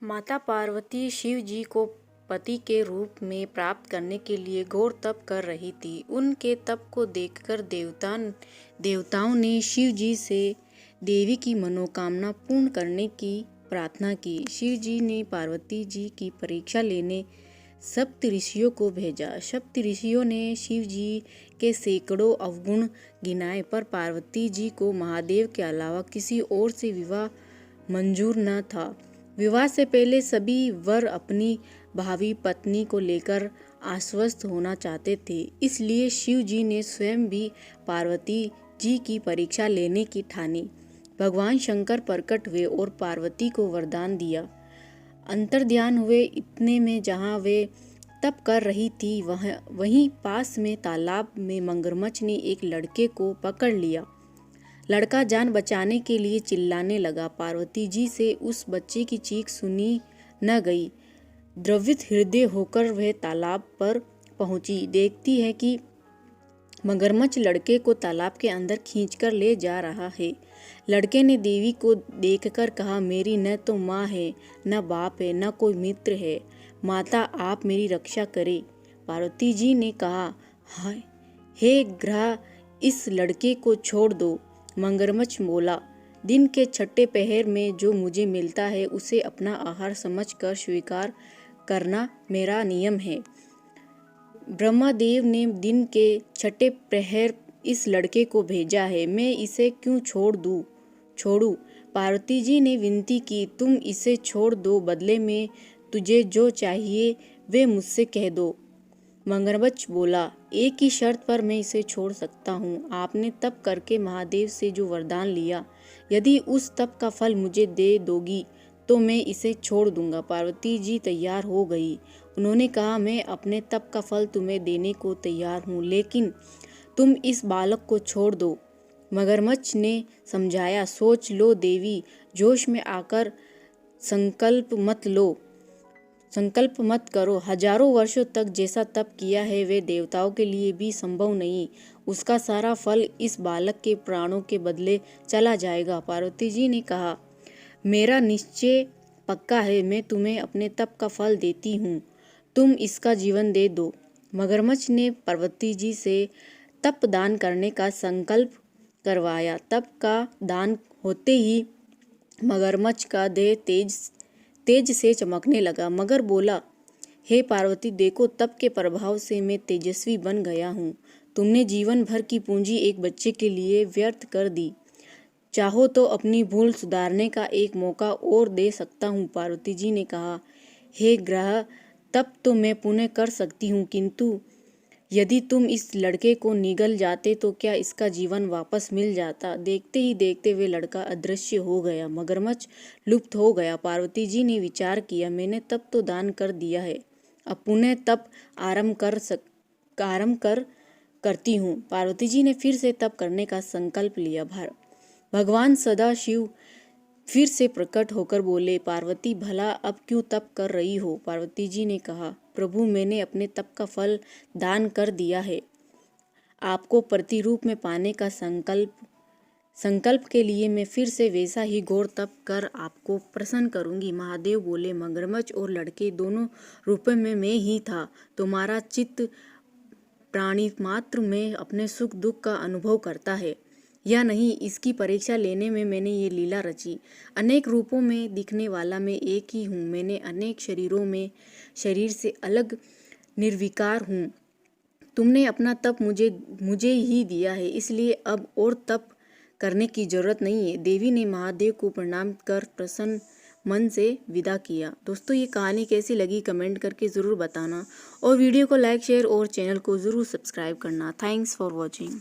माता पार्वती शिव जी को पति के रूप में प्राप्त करने के लिए घोर तप कर रही थी। उनके तप को देखकर देवताओं ने शिव जी से देवी की मनोकामना पूर्ण करने की प्रार्थना की। शिव जी ने पार्वती जी की परीक्षा लेने सप्त ऋषियों को भेजा। सप्त ऋषियों ने शिव जी के सैकड़ों अवगुण गिनाए, पर पार्वती जी को महादेव के अलावा किसी और से विवाह मंजूर न था। विवाह से पहले सभी वर अपनी भावी पत्नी को लेकर आश्वस्त होना चाहते थे, इसलिए शिव जी ने स्वयं भी पार्वती जी की परीक्षा लेने की ठानी। भगवान शंकर प्रकट हुए और पार्वती को वरदान दिया। अंतर्ध्यान हुए। इतने में जहाँ वे तप कर रही थी वहीं पास में तालाब में मगरमच्छ ने एक लड़के को पकड़ लिया। लड़का जान बचाने के लिए चिल्लाने लगा। पार्वती जी से उस बच्चे की चीख सुनी न गई। द्रवित हृदय होकर वह तालाब पर पहुंची। देखती है कि मगरमच्छ लड़के को तालाब के अंदर खींचकर ले जा रहा है। लड़के ने देवी को देखकर कहा, मेरी न तो माँ है, न बाप है, न कोई मित्र है। माता, आप मेरी रक्षा करें। पार्वती जी ने कहा, हे ग्रह, इस लड़के को छोड़ दो। मगरमच्छ बोला, दिन के छठे पहर में जो मुझे मिलता है उसे अपना आहार समझकर स्वीकार करना मेरा नियम है। ब्रह्मदेव ने दिन के छठे प्रहर इस लड़के को भेजा है, मैं इसे क्यों छोड़ूं? पार्वती जी ने विनती की, तुम इसे छोड़ दो, बदले में तुझे जो चाहिए वे मुझसे कह दो। मगरमच्छ बोला, एक ही शर्त पर मैं इसे छोड़ सकता हूँ। आपने तप करके महादेव से जो वरदान लिया, यदि उस तप का फल मुझे दे दोगी तो मैं इसे छोड़ दूंगा। पार्वती जी तैयार हो गई। उन्होंने कहा, मैं अपने तप का फल तुम्हें देने को तैयार हूँ, लेकिन तुम इस बालक को छोड़ दो। मगरमच्छ ने समझाया, सोच लो देवी, जोश में आकर संकल्प मत करो। हजारों वर्षों तक जैसा तप किया है वे देवताओं के लिए भी संभव नहीं। उसका सारा फल इस बालक के प्राणों के बदले चला जाएगा। पार्वती जी ने कहा, मेरा निश्चय पक्का है, मैं तुम्हें अपने तप का फल देती हूँ, तुम इसका जीवन दे दो। मगरमच्छ ने पार्वती जी से तप दान करने का संकल्प करवाया। तप का दान होते ही मगरमच्छ का देह तेज से चमकने लगा। मगर बोला, हे पार्वती, देखो, तप के प्रभाव से मैं तेजस्वी बन गया हूँ। तुमने जीवन भर की पूंजी एक बच्चे के लिए व्यर्थ कर दी। चाहो तो अपनी भूल सुधारने का एक मौका और दे सकता हूँ। पार्वती जी ने कहा, हे ग्रह, तप तो मैं पुनः कर सकती हूँ, किंतु यदि तुम इस लड़के को निगल जाते तो क्या इसका जीवन वापस मिल जाता? देखते ही देखते वे लड़का अदृश्य हो गया। मगरमच्छ लुप्त हो गया। पार्वती जी ने विचार किया, मैंने तप तो दान कर दिया है, अब पुनः तप आरंभ करती हूँ। पार्वती जी ने फिर से तप करने का संकल्प लिया। भगवान सदाशिव फिर से प्रकट होकर बोले, पार्वती, भला अब क्यों तप कर रही हो? पार्वती जी ने कहा, प्रभु, मैंने अपने तप का फल दान कर दिया है। आपको प्रतिरूप में पाने का संकल्प के लिए मैं फिर से वैसा ही घोर तप कर आपको प्रसन्न करूंगी। महादेव बोले, मगरमच्छ और लड़के दोनों रूपों में मैं ही था। तुम्हारा चित्त प्राणी मात्र में अपने सुख दुख का अनुभव करता है या नहीं, इसकी परीक्षा लेने में मैंने ये लीला रची। अनेक रूपों में दिखने वाला मैं एक ही हूँ। मैंने अनेक शरीर से अलग निर्विकार हूँ। तुमने अपना तप मुझे ही दिया है, इसलिए अब और तप करने की जरूरत नहीं है। देवी ने महादेव को प्रणाम कर प्रसन्न मन से विदा किया। दोस्तों, ये कहानी कैसी लगी कमेंट करके ज़रूर बताना, और वीडियो को लाइक, शेयर और चैनल को ज़रूर सब्सक्राइब करना। Thanks for watching.